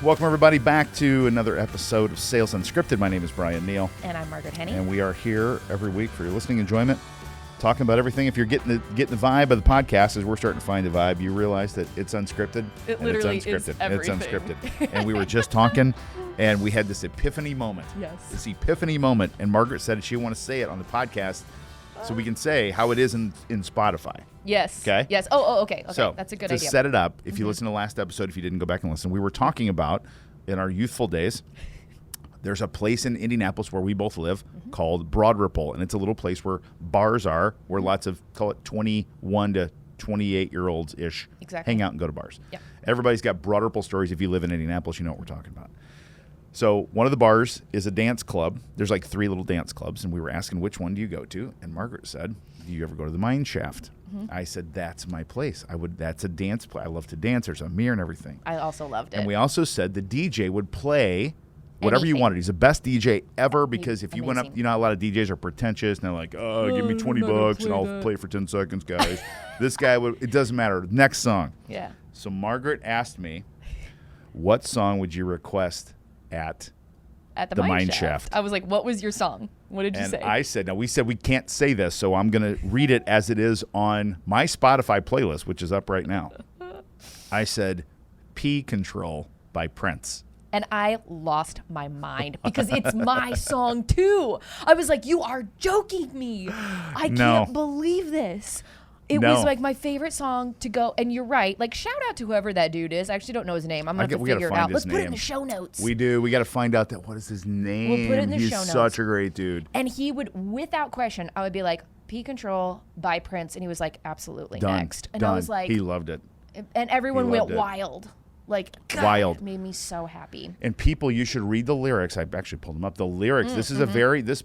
Welcome everybody back to another episode of Sales Unscripted. My name is Brian Neal. And I'm Margaret Henny. And we are here every week for your listening enjoyment, talking about everything. If you're getting the vibe of the podcast, as we're starting to find the vibe, you realize that it's unscripted. It literally it's unscripted. is everything. It's unscripted. And we were just talking, and we had this epiphany moment. Yes. This epiphany moment. And Margaret said she wanted to say it on the podcast so we can say how it is in Spotify. Yes. Okay? Yes. Okay. So, that's a good to idea. set it up, if you listen to the last episode, if you didn't go back and listen, we were talking about, in our youthful days, there's a place in Indianapolis where we both live called Broad Ripple, and it's a little place where bars are, where lots of, call it 21 to 28-year-olds-ish hang out and go to bars. Yep. Everybody's got Broad Ripple stories. If you live in Indianapolis, you know what we're talking about. So one of the bars is a dance club. There's like 3 little dance clubs, and we were asking which one do you go to, and Margaret said, do you ever go to the Mine Shaft? I said, that's my place. That's a dance place. I love to dance. There's a mirror and everything. I also loved it. And we also said the DJ would play whatever you wanted. He's the best DJ ever because if you went up, you know, a lot of DJs are pretentious and they're like, give me $20 and I'll play for 10 seconds, guys. This guy it doesn't matter. Next song. Yeah. So Margaret asked me, what song would you request at the Mine Shaft? I was like, what was your song? What did you say? And I said, we said we can't say this, so I'm going to read it as it is on my Spotify playlist, which is up right now. I said, P Control by Prince. And I lost my mind because it's my song too. I was like, you are joking me. I can't believe this. It was like my favorite song to go, and you're right. Like, shout out to whoever that dude is. I actually don't know his name. I'm going to have to figure it out. Let's put it in the show notes. We do. We got to find out what is his name. We'll put it in the show notes. He's such a great dude. And he would, without question, I would be like, P Control by Prince. And he was like, absolutely next. And I was like, he loved it. And everyone went wild. Like, God, wild. It made me so happy. And people, you should read the lyrics. I actually pulled them up. The lyrics. This is a very this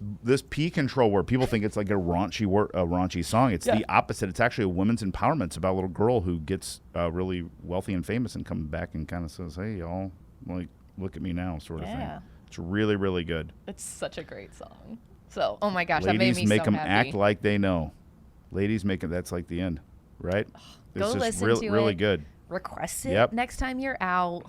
P Control where people think it's like a raunchy song. It's the opposite. It's actually a women's empowerment. It's about a little girl who gets really wealthy and famous and comes back and kind of says, "Hey, y'all, like, look at me now," sort of thing. It's really, really good. It's such a great song. So, oh my gosh, Ladies that made me make so them happy. act like they know. Ladies make it. That's like the end, right? Go listen to it. Really good. Request it next time you're out.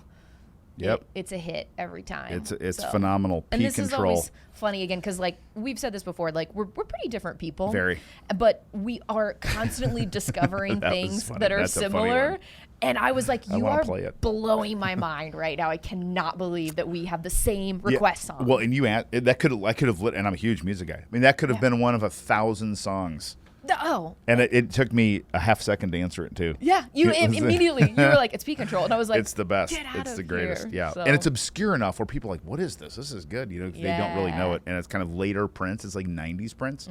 Yep. It's a hit every time. It's phenomenal. And this is Control. always funny again because, like, we've said this before, like, we're pretty different people. Very. But we are constantly discovering things that are similar. And I was like, you are blowing my mind right now. I cannot believe that we have the same request song. Well, and I could have lit, and I'm a huge music guy. I mean, that could have been one of 1,000 songs. And it took me a half second to answer it too. Yeah, you immediately you were like, it's P Control, and I was like, it's the best. It's the greatest. Yeah, and it's obscure enough where people are like, what is this? This is good. You know, they don't really know it, and it's kind of later Prince. It's like '90s Prince.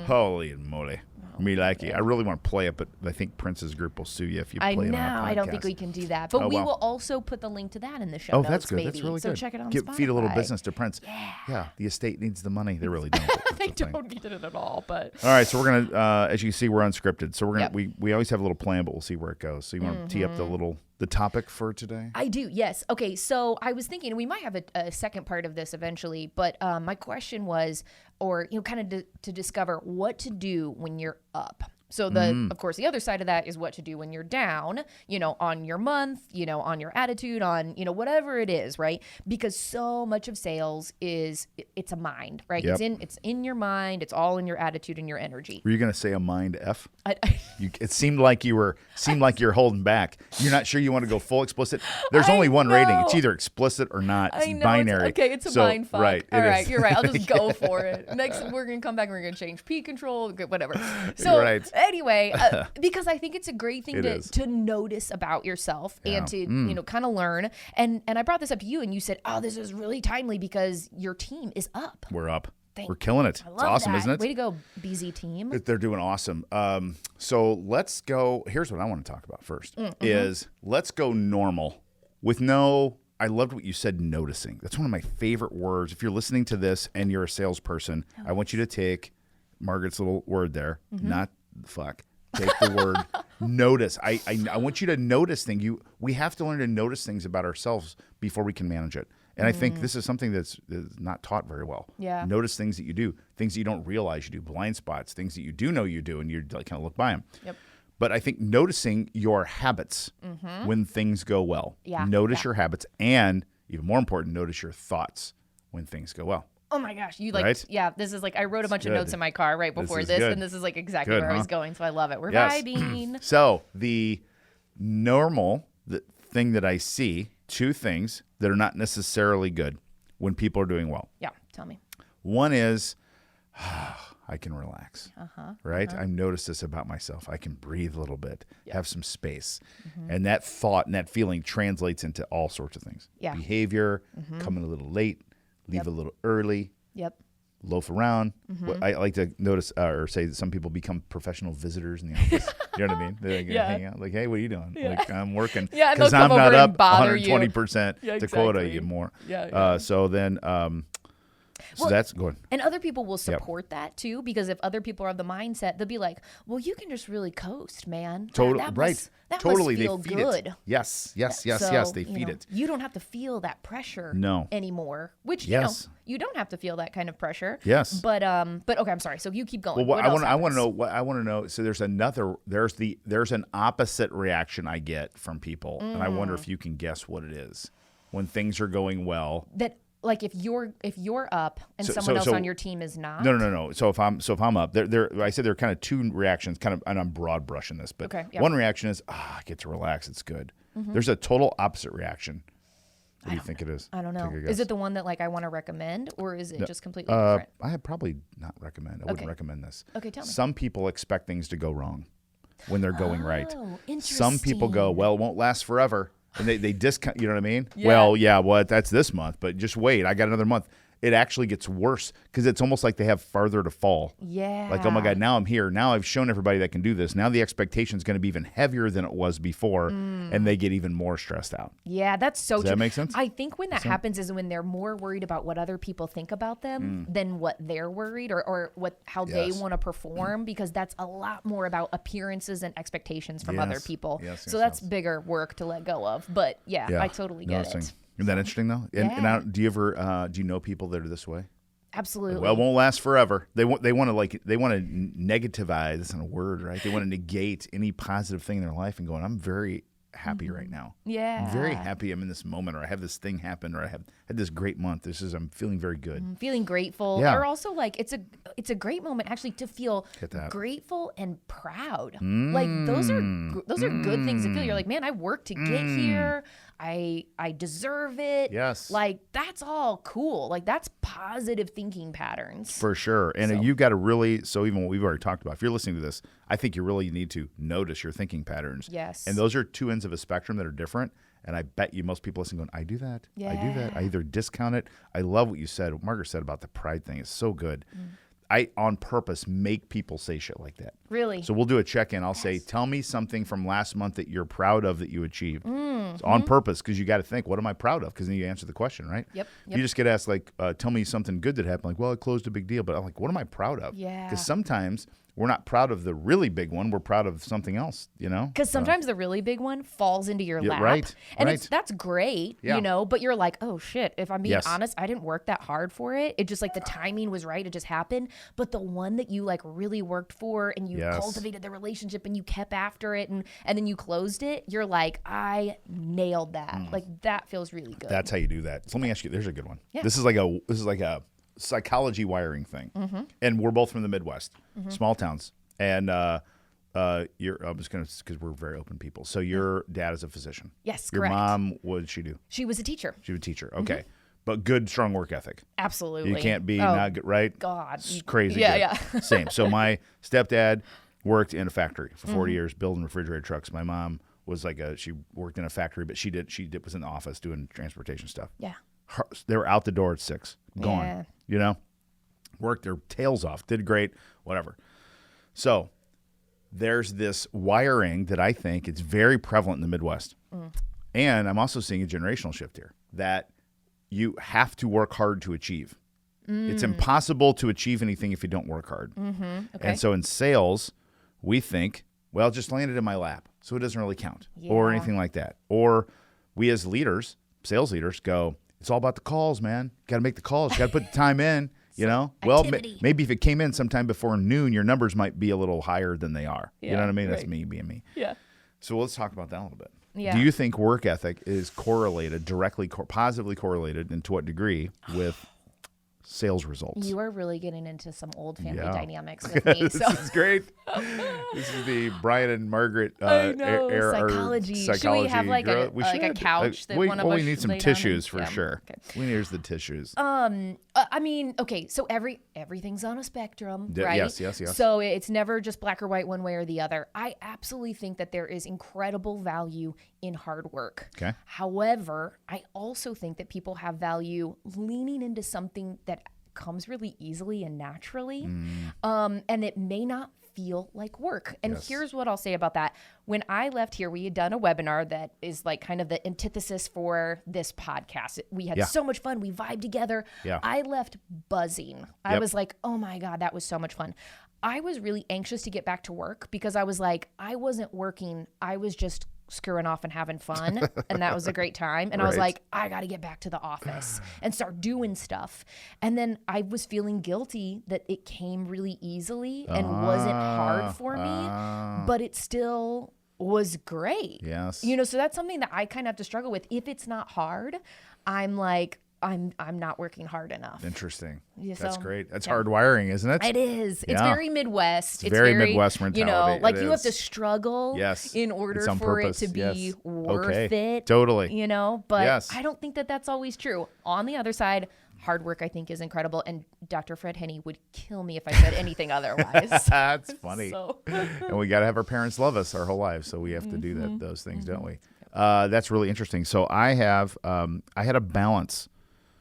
Holy moly. Me like it. I really want to play it, but I think Prince's group will sue you if you play it on a podcast. I don't think we can do that. But we will also put the link to that in the show notes. That's good. Baby. That's really so good. Check it on Spotify. Feed a little business to Prince. Yeah. The estate needs the money. They really don't. They don't need it at all. But all right, so we're gonna, as you can see, we're unscripted. So we're gonna we always have a little plan, but we'll see where it goes. So you want to tee up the topic for today? I do, yes. Okay, so I was thinking we might have a second part of this eventually, but my question was, or kind of to discover what to do when you're up. So of course, the other side of that is what to do when you're down, on your month, on your attitude, on, whatever it is, right? Because so much of sales it's a mind, right? Yep. It's in your mind. It's all in your attitude and your energy. Were you going to say a mind F? It seemed like you're holding back. You're not sure you want to go full explicit. There's only one rating. It's either explicit or not. It's binary. It's a mind fuck. Right. All right, you're right. I'll just go for it. Next, we're going to come back and we're going to change P Control, whatever. So anyway, because I think it's a great thing to notice about yourself and to, kind of learn. And I brought this up to you and you said, oh, this is really timely because your team is up. We're up. We're killing it. It's awesome, isn't it? Way to go, BZ team. They're doing awesome. So let's go. Here's what I want to talk about first is let's go normal with I loved what you said, noticing. That's one of my favorite words. If you're listening to this and you're a salesperson, I want you to take Margaret's little word there, not fuck. Take the word notice. I want you to notice things. We have to learn to notice things about ourselves before we can manage it. And I think this is something that's not taught very well. Yeah. Notice things that you do, things that you don't realize you do, blind spots, things that you do know you do, and you like kind of look by them. Yep. But I think noticing your habits when things go well. Yeah. Notice your habits and even more important, notice your thoughts when things go well. Oh my gosh, you like, Right? yeah, this is like, I wrote a bunch of good. notes in my car right before is this, good. and this is like exactly Good, where I was huh? going, so I love it. We're Yes. vibing. So the normal thing that I see, two things that are not necessarily good when people are doing well. Yeah, tell me. One is I can relax, right? I've noticed this about myself. I can breathe a little bit, have some space. And that thought and that feeling translates into all sorts of things. Yeah. Behavior, coming a little late, leave a little early, Yep. loaf around. I like to notice or say that some people become professional visitors in the office. You know what I mean? They like, hang out. Like, hey, what are you doing? Like, I'm working Yeah, and because they'll I'm come not over up and bother you. 120% Yeah, to quota exactly. you more. Yeah. So then, so Well, that's good. And other people will support that too, because if other people are of the mindset, they'll be like, "Well, you can just really coast, man." Totally that right. Must, that Totally, must feel they feed good. it. Yes. So, They feed it. You don't have to feel that pressure No. anymore. Which Yes. you don't have to feel that kind of pressure. Yes. But okay, I'm sorry. So you keep going. Well, What I else want to happens? know. So there's an opposite reaction I get from people, and I wonder if you can guess what it is when things are going well. That like if you're up and someone else on your team is not. No. So if I'm up, I said there are kind of two reactions, kind of, and I'm broad brushing this, but Okay, yeah. one reaction is I get to relax, it's good. There's a total opposite reaction. What do you think it is? I don't know. Take a Is guess. it the one that like I want to recommend, or is it just completely different? I would probably not recommend. I wouldn't Okay. recommend this. Okay, tell me. Some people expect things to go wrong when they're going right. Oh, Some people go, interesting. well, it won't last forever. And they discount, you know what I mean? Yeah. Well, yeah, that's this month, but just wait. I got another month. It actually gets worse because it's almost like they have farther to fall. Yeah. Like, oh my God, now I'm here. Now I've shown everybody that I can do this. Now the expectation is going to be even heavier than it was before, and they get even more stressed out. Yeah, that's so true. Does that make sense? I think when that happens is when they're more worried about what other people think about them than what they're worried or how they Yes. want to perform, because that's a lot more about appearances and expectations from other Yes. people. Yes, so yes, that's yes. bigger work to let go of. But yeah, I totally get Noticing. it. Isn't that interesting though? And Yeah. do you ever do you know people that are this way? Absolutely. Well, it won't last forever. They want to negativize. That's not a word, right? They want to negate any positive thing in their life and going, I'm very happy right now. Yeah. I'm very happy I'm in this moment, or I have this thing happen, or I have had this great month. I'm feeling very good. Feeling grateful, Yeah. or also like it's a great moment actually to feel Get that. grateful and proud. Like those are good things to feel. You're like, man, I worked to get here. I deserve it. Yes. Like that's all cool. Like that's positive thinking patterns. For sure. And you've got to so even what we've already talked about, if you're listening to this, I think you really need to notice your thinking patterns. Yes. And those are two ends of a spectrum that are different. And I bet you most people listening going, I do that. I do that. I either discount it. I love what you said. What Margaret said about the pride thing. It's so good. I, on purpose, make people say shit like that. Really? So we'll do a check-in. I'll say, tell me something from last month that you're proud of that you achieved. So on purpose, because you got to think, what am I proud of? Because then you answer the question, right? Yep. You just get asked, like, tell me something good that happened. Like, well, I closed a big deal. But I'm like, what am I proud of? Yeah. Because sometimes we're not proud of the really big one. We're proud of something else, you know? Because sometimes the really big one falls into your lap. right, And right. that's great, Yeah. but you're like, oh shit, if I'm being Yes. honest, I didn't work that hard for it. It just like the timing was right. It just happened. But the one that you like really worked for and you Yes. cultivated the relationship and you kept after it and then you closed it, you're like, I nailed that. Like that feels really good. That's how you do that. So let me ask you, there's a good one. Yeah. This is like a psychology wiring thing. And we're both from the Midwest, small towns. And I'm just going to, because we're very open people. So your dad is a physician. Yes, Your correct. mom, what did she do? She was a teacher. She was a teacher. Okay. But good, strong work ethic. Absolutely. You can't be Oh, not good, right? God. It's crazy. Yeah, good. yeah. Same. So my stepdad worked in a factory for 40 years, building refrigerator trucks. My mom was she worked in a factory, but she was in the office doing transportation stuff. Yeah. They were out the door at 6, gone. Yeah. You know, worked their tails off, did great, whatever. So there's this wiring that I think it's very prevalent in the Midwest. And I'm also seeing a generational shift here that you have to work hard to achieve. It's impossible to achieve anything if you don't work hard. Okay. And so in sales, we think, well, just land it in my lap, so it doesn't really count, or Yeah. anything like that. Or we as leaders, sales leaders, go, it's all about the calls, man. Got to make the calls. Got to put the time in, you know? Well, activity. maybe if it came in sometime before noon, your numbers might be a little higher than they are. You know Yeah, what I mean? That's right. me being me. Yeah. So let's talk about that a little bit. Yeah. Do you think work ethic is correlated, positively correlated, and to what degree with sales results? You are really getting into some old family dynamics with me. This is great. This is the Bryan and Margaret I know, psychology. Should we have like a couch that one of us we need should some lay down tissues and- for sure. Okay. Here's the tissues. I mean, okay, so everything's on a spectrum, right? Yes. So it's never just black or white one way or the other. I absolutely think that there is incredible value in hard work. Okay. However, I also think that people have value leaning into something that comes really easily and naturally, and it may not feel like work. And here's what I'll say about that. When I left here, we had done a webinar that is like kind of the antithesis for this podcast. We had so much fun. We vibed together. Yeah. I left buzzing. I was like, oh my God, that was so much fun. I was really anxious to get back to work because I was like, I wasn't working. I was just screwing off and having fun. And that was a great time. And I was like, I got to get back to the office and start doing stuff. And then I was feeling guilty that it came really easily and wasn't hard for me, but it still was great. Yes. So that's something that I kind of have to struggle with. If it's not hard, I'm like, I'm not working hard enough. Interesting. Yeah, That's so, great. That's hard wiring, isn't it? It is. It's Yeah. very Midwest. It's very Midwest mentality. Like It you have is. to struggle in order It's on for purpose. it to be worth it. Totally. But I don't think that that's always true. On the other side, hard work I think is incredible. And Dr. Fred Henney would kill me if I said anything otherwise. That's funny. So. And we got to have our parents love us our whole lives. So we have to do those things, don't we? That's really interesting. So I had a balance.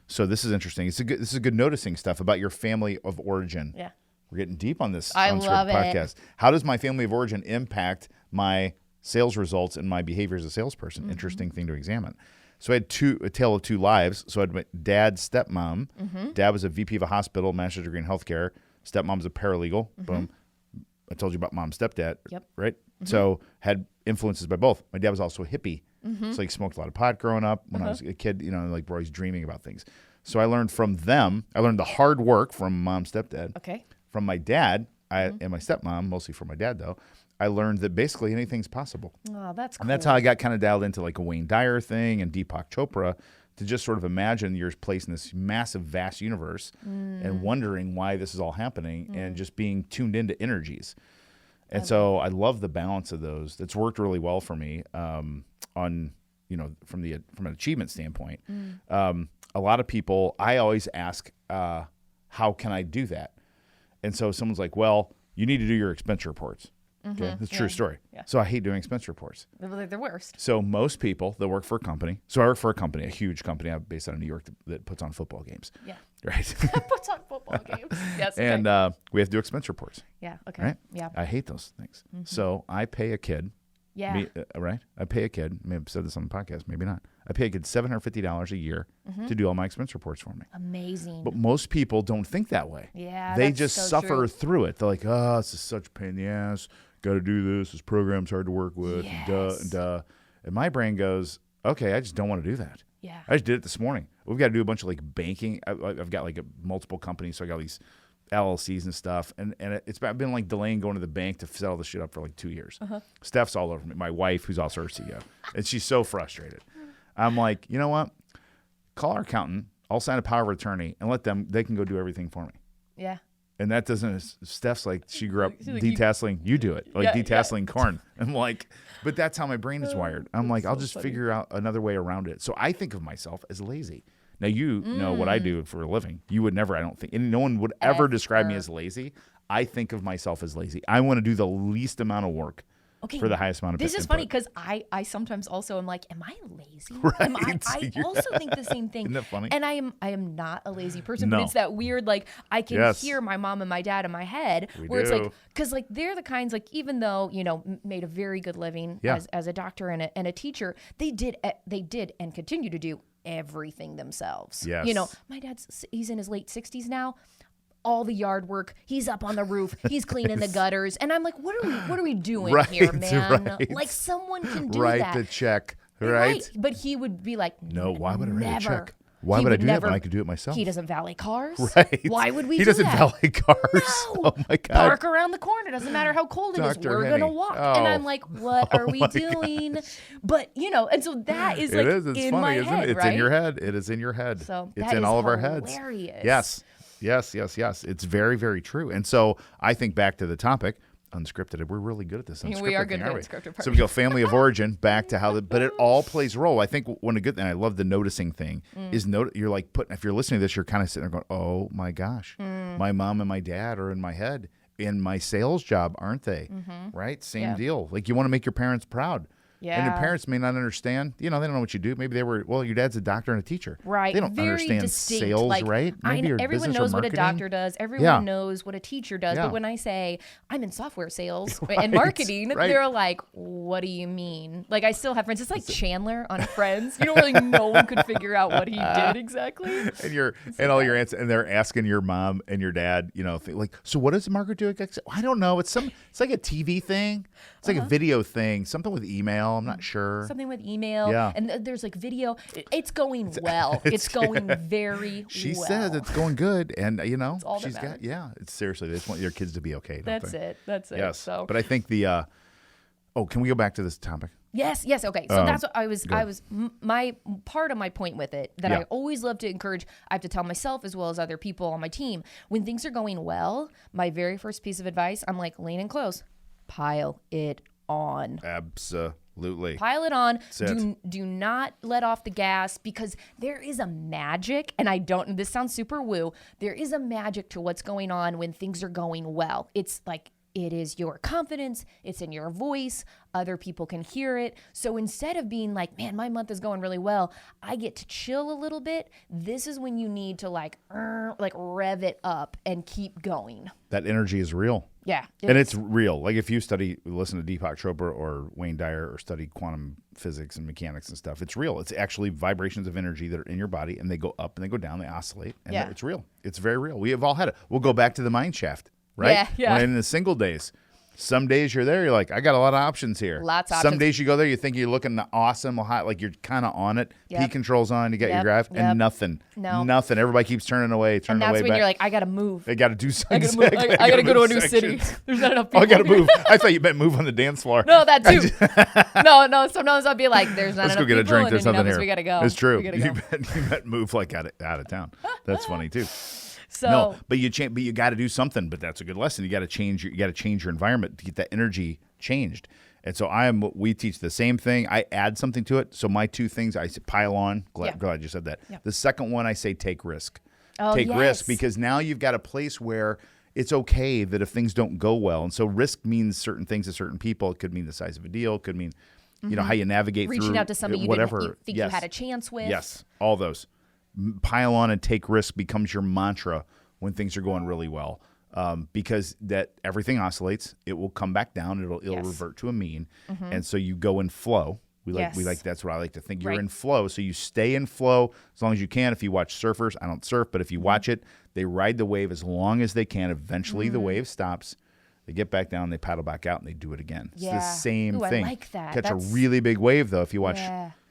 So this is interesting. This is good noticing stuff about your family of origin. Yeah. We're getting deep on this I Unscripted love it. podcast. How does my family of origin impact my sales results and my behavior as a salesperson? Interesting thing to examine. So I had a tale of two lives. So I had my dad's stepmom. Dad was a VP of a hospital, master's degree in healthcare. Stepmom's a paralegal. Boom. I told you about mom and stepdad. Yep. Right? So had influences by both. My dad was also a hippie. So he smoked a lot of pot growing up when I was a kid, like we're always dreaming about things. So I learned from them. I learned the hard work from mom, stepdad. Okay. From my dad and my stepmom, mostly from my dad though, I learned that basically anything's possible. Oh, that's cool. And that's how I got kind of dialed into like a Wayne Dyer thing and Deepak Chopra to just sort of imagine your place in this massive, vast universe and wondering why this is all happening and just being tuned into energies. And so I love the balance of those. That's worked really well for me from an achievement standpoint. A lot of people, I always ask, how can I do that? And so someone's like, well, you need to do your expense reports. Okay, that's a true story. Yeah. So I hate doing expense reports. They're the worst. So most people that work for a company, so I work for a company, a huge company based out of New York that puts on football games. Yeah. Right. Puts on football games. Yes. Okay. And we have to do expense reports. Yeah. Okay. Right. Yeah. I hate those things. So I pay a kid. Yeah. Right. I pay a kid. Maybe I've said this on the podcast. Maybe not. I pay a kid $750 a year to do all my expense reports for me. Amazing. But most people don't think that way. Yeah. They that's just so suffer true. through it. They're like, oh, this is such a pain in the ass. Got to do this. This program's hard to work with. Yes. And duh. And my brain goes, okay, I just don't want to do that. Yeah. I just did it this morning. We've got to do a bunch of like banking. I've got like multiple companies, so I got these LLCs and stuff. And I've been like delaying going to the bank to set all this shit up for like 2 years. Steph's all over me. My wife, who's also our CEO, and she's so frustrated. I'm like, you know what? Call our accountant. I'll sign a power of attorney and they can go do everything for me. Yeah. And that doesn't, Steph's like, she grew up detasseling, you do it, like detasseling corn. I'm like, but that's how my brain is wired. I'm like, I'll just figure out another way around it. So I think of myself as lazy. Now, you know what I do for a living. You would never, I don't think, and no one would ever describe me as lazy. I think of myself as lazy. I want to do the least amount of work for the highest amount of This is input. funny because I sometimes also am like, am I lazy? Right. I also think the same thing. Isn't that funny? And I am not a lazy person, No. but it's that weird, like, I can Yes. hear my mom and my dad in my head We where it's do. like, because like they're the kinds, like, even though, made a very good living as a doctor and a teacher, they did and continue to do everything themselves. Yes. My he's in his late 60s now. All the yard work, he's up on the roof, he's cleaning the gutters, and I'm like, what are we doing here, man? Right. Like someone can do Write that. the check, right? But he would be like, No, why would I write a never. check? Why would I do that when I could do it myself? He doesn't valet cars. Right. Why would we He do doesn't that? valet cars. No. Oh, my God. Park around the corner. Doesn't matter how cold it is. Dr. We're Henny. going to walk. Oh. And I'm like, what are we my doing? But, and so that is like It's in funny, my isn't head, it? It's right? in your head. It is in your head. So it's that in is all of our heads. hilarious. Yes. It's very, very true. And so I think back to the topic, unscripted. We're really good at this unscripted We are thing, good aren't at we? unscripted part. So we go family of origin back to how, but it all plays a role. I think one of the good, and I love the noticing thing, is you're like if you're listening to this, you're kind of sitting there going, oh my gosh, my mom and my dad are in my head in my sales job, aren't they? Right? Same deal. Like you want to make your parents proud. Yeah. And your parents may not understand. They don't know what you do. Maybe your dad's a doctor and a teacher. Right. They don't Very understand distinct. sales, like, right? Maybe your everyone business or knows what a marketing. doctor does. Everyone knows what a teacher does. Yeah. But when I say I'm in software sales Right, and marketing, right. they're like, what do you mean? Like I still have friends. It's like Chandler on Friends. Really no one could figure out what he did exactly. And all your aunts, and they're asking your mom and your dad, like, so what does Margaret do? I don't know. It's like a TV thing. It's like a video thing. Something with email. I'm not sure. Something with email. Yeah. And there's like video. It's going well. It's going very She well. says it's going good, and It's all that she's matters. got It's seriously, they just want your kids to be okay. Don't That's they? it. That's it. Yes. So. But I think can we go back to this topic? Yes. Okay. So that's what I was. My part of my point with it that I always love to encourage. I have to tell myself as well as other people on my team when things are going well. My very first piece of advice, I'm like, lean in close, pile it on. Absolutely. Pile it on. That's it. Do not let off the gas because there is a magic, and this sounds super woo. There is a magic to what's going on when things are going well. It's like it is your confidence. It's in your voice. Other people can hear it. So instead of being like, man, my month is going really well, I get to chill a little bit. This is when you need to like rev it up and keep going. That energy is real. Yeah. And it's real. Like if you listen to Deepak Chopra or Wayne Dyer or study quantum physics and mechanics and stuff, it's real. It's actually vibrations of energy that are in your body, and they go up and they go down, they oscillate, and it's real. It's very real. We have all had it. We'll go back to the mind shaft, right? Yeah. When in the single days. Some days you're there, you're like, I got a lot of options here. Lots of Some options. days you go there, you think you're looking awesome, hot, like you're kind of on it. P control's on, you got your drive, and nothing. No. Nothing. Everybody keeps turning away And that's when back. you're like, I got to move. They got to do something. I got to go to a new city. There's not enough people. I got to move. I thought you meant move on the dance floor. No, that too. no. Sometimes I'll be like, "There's not Let's enough go get a people, drink. and There's then, something here. We gotta go. It's true. We gotta You go. bet move like out of town. That's funny too. So No, but you got to do something. But that's a good lesson. You got to change your environment to get that energy changed. And so we teach the same thing. I add something to it. So my two things, I say pile on. Glad you said that. Yeah. The second one, I say take risk. Oh, take yes. risk because now you've got a place where it's okay that if things don't go well. And so risk means certain things to certain people. It could mean the size of a deal. It could mean, how you navigate reaching through out to somebody whatever. you didn't think you had a chance with. Yes, all those. Pile on and take risk becomes your mantra when things are going really well. Because that everything oscillates, it will come back down. It'll revert to a mean, and so you go in flow. We like that's what I like to think. You're in flow, so you stay in flow as long as you can. If you watch surfers, I don't surf, but if you watch it, they ride the wave as long as they can. Eventually, the wave stops. They get back down, they paddle back out, and they do it again. It's the same thing. I like that. Catch a really big wave though. If you watch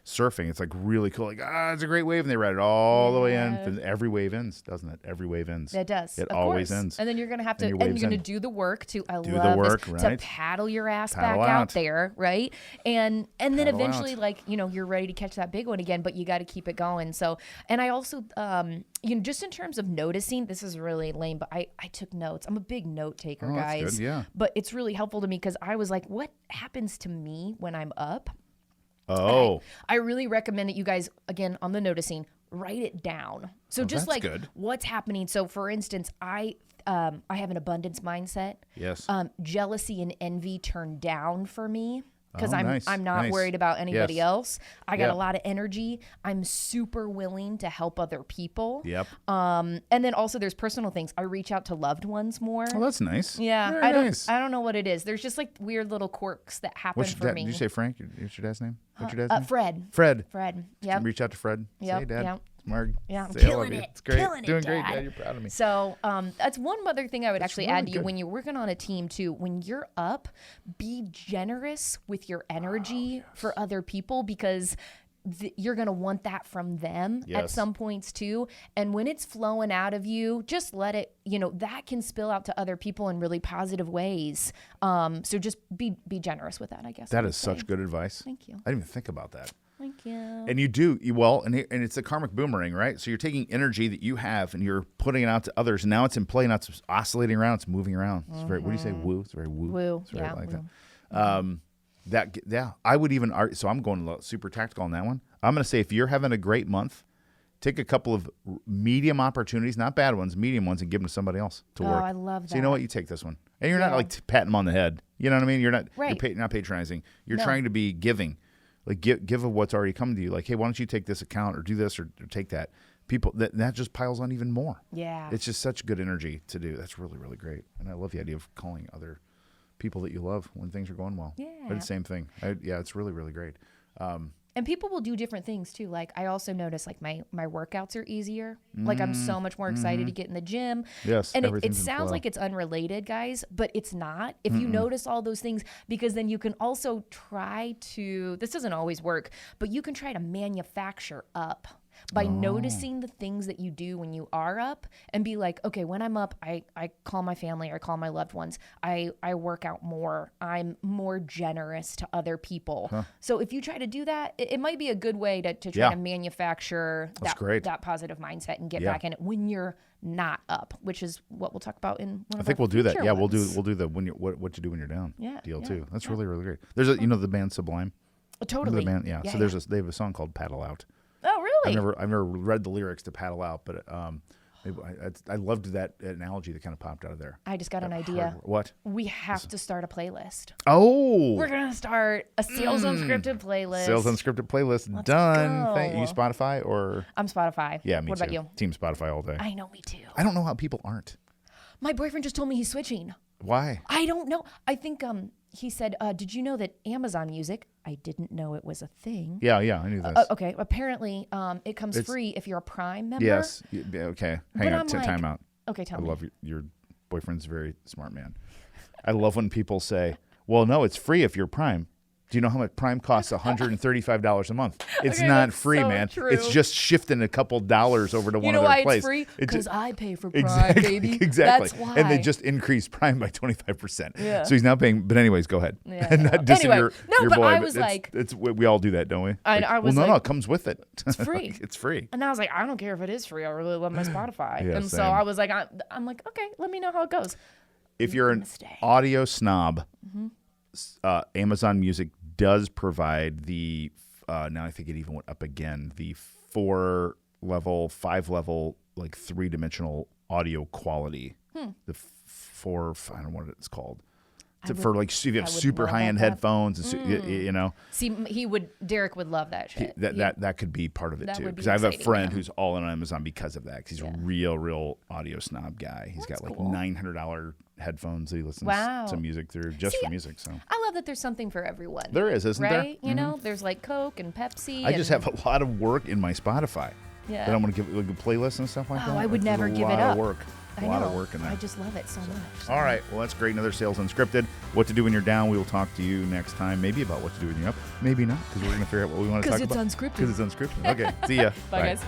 surfing, it's like really cool. Like, it's a great wave, and they ride it all the way in. And every wave ends, doesn't it? Every wave ends. It does. It of always course. ends. And then you're gonna have to, And your and waves you're gonna end. do the work to. I Do love the work, this, right? to paddle your ass Paddle back out. out there, right? And then Paddle eventually, out. like you're ready to catch that big one again, but you got to keep it going. So, and I also, just in terms of noticing, this is really lame, but I took notes. I'm a big note taker, Oh, that's guys. good, yeah. But it's really helpful to me because I was like, what happens to me when I'm up? Oh, I really recommend that you guys, again, on the noticing, write it down. So just that's like good. what's happening. So for instance, I have an abundance mindset. yes. Jealousy and envy turn down for me because Oh, I'm nice, not nice. worried about anybody Yes. else. I got Yeah. a lot of energy. I'm super willing to help other people. Yep. And then also there's personal things. I reach out to loved ones more. Oh, that's nice. Yeah, Very I nice. don't know what it is. There's just like weird little quirks that happen What's your for dad? me. Did you say Frank? What's your dad's name? What's your dad's name? Fred. Fred. Fred. Yep. Reach out to Fred. Yep, Say, Dad. yep. It's Marg. Yeah, I'm Say, I love killing you. it. It's great. Killing it, Doing great, Dad. Dad. You're proud of me. So that's one other thing I would actually really add to you good. when you're working on a team too. When you're up, be generous with your energy for other people because you're going to want that from them at some points too. And when it's flowing out of you, just let it, that can spill out to other people in really positive ways. So just be generous with that, I guess. That is such good advice. Thank you. I didn't even think about that. Thank you. And you do, and it's a karmic boomerang, right? So you're taking energy that you have and you're putting it out to others. And now it's in play, not it's oscillating around, it's moving around. It's very, what do you say? Woo? It's very woo. Woo. It's very like woo. that. I would even argue, so I'm going super tactical on that one. I'm going to say if you're having a great month, take a couple of medium opportunities, not bad ones, medium ones, and give them to somebody else to work. Oh, I love that. So you know what? You take this one. And you're not like patting them on the head. You know what I mean? You're not, right. You're not patronizing. You're trying to be giving. Like give of what's already come to you. Like, hey, why don't you take this account or do this or take that? People, that just piles on even more. Yeah. It's just such good energy to do. That's really, really great. And I love the idea of calling other people that you love when things are going well. Yeah. I did the same thing. It's really, really great. And people will do different things too. Like I also notice like my workouts are easier. Like I'm so much more excited to get in the gym. Yes. And it sounds like it's unrelated, guys, but it's not. If you notice all those things, because then you can also try to, this doesn't always work, but you can try to manufacture up by noticing the things that you do when you are up and be like, okay, when I'm up, I call my family, I call my loved ones, I work out more, I'm more generous to other people. Huh. So if you try to do that, it might be a good way to try to manufacture that positive mindset and get back in it when you're not up, which is what we'll talk about in one of I think we'll do that. Yeah, ones. we'll do the what to do when you're down deal too. That's really, really great. There's the band Sublime. Totally. The band, so they have a song called Paddle Out. Oh, really? I've never read the lyrics to Paddle Out, but I loved that analogy that kind of popped out of there. I just got an idea. What? We have to start a playlist. Oh! We're going to start a Sales Unscripted playlist. Sales Unscripted playlist. Let's done. go. You Spotify or? I'm Spotify. Yeah, me What too. about you? Team Spotify all day. I know, me too. I don't know how people aren't. My boyfriend just told me he's switching. Why? I don't know. I think he said, did you know that Amazon Music, I didn't know it was a thing. Yeah, I knew this. Okay, apparently it comes free if you're a Prime member. Yes. Okay. Hang on. Time out. Okay, tell me. I love your boyfriend's a very smart man. I love when people say, well, no, it's free if you're Prime. Do you know how much Prime costs? $135 a month. It's not free, man. True. It's just shifting a couple dollars over to one of their plays. plays. It's free? Because I pay for Prime, baby. Exactly. That's why. And they just increased Prime by 25%. Yeah. So he's now paying. But anyways, go ahead. Yeah. Not dissing your but boy. I was like, we all do that, don't we? I was no, it comes with it. It's free. It's free. And I was like, I don't care if it is free. I really love my Spotify. Yeah, and same. so I was like, I'm like, okay, let me know how it goes. If you're an audio snob, Amazon Music does provide the now I think it even went up again, the 4-level, 5-level, like 3-dimensional audio quality. The I don't know what it's called. For like if you have super high-end headphones, and See, Derek would love that shit. That could be part of it too. Because I have a friend who's all in on Amazon because of that. Because he's a real audio snob guy. He's got like $900 headphones that he listens to music through for music. So I love that there's something for everyone. There is, isn't there? Right? You know, there's like Coke and Pepsi. I just have a lot of work in my Spotify. Yeah. That I'm going to give like a playlist and stuff like that. I would never give it up. A lot of work in that. I just love it so much. All right. Well, that's great. Another Sales Unscripted. What to do when you're down. We will talk to you next time. Maybe about what to do when you're up. Maybe not, because we're going to figure out what we want to talk about. Because it's unscripted. Because it's unscripted. Okay. See ya. Bye, guys.